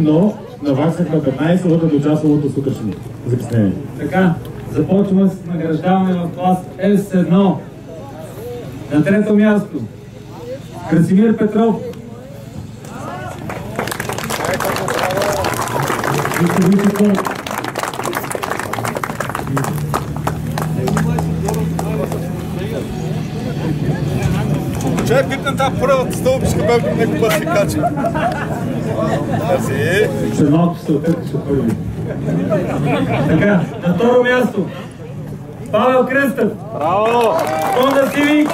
но наваксахме 15 лъка до часовото сутрешно закъснение. Така, започваме с награждаване в клас S1. На трето място Красимир Петров. Чай пипнем тази първата стълбичка, която някой път се качи. Мерси. Ще малко се отъркаше първи. Така, на второ място Павел Кръстев. Браво! Honda Civic.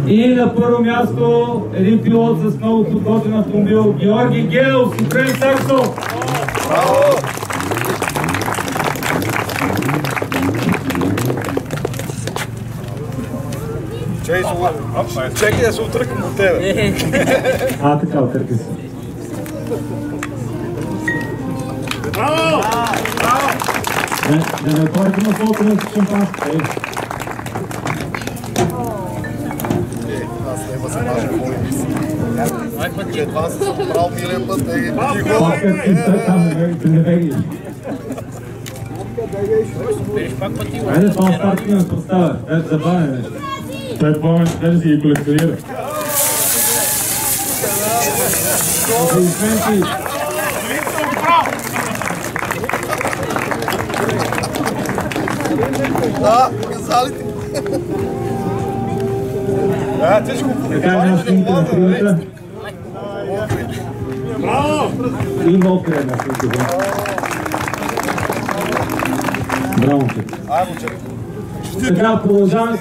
И на първо място един пилот с много подготвен автомобил, Георги Гел, Супрем Саксо. Браво! Чекай да се отръкам от тебе. Така, отъркай се. Браво! Да не отворите на фото на шампанско. Аз няма се мажа по-и. Едва се съм правил милен път. Айде, това старт ми ме поставя. Ето забавяме. Той помня, да си ги колекционира. Да, казалите. Тежко. Така е на снимите на тримата. Браво! И мокре на снимите. Браво, момчета. Така, продължаваме с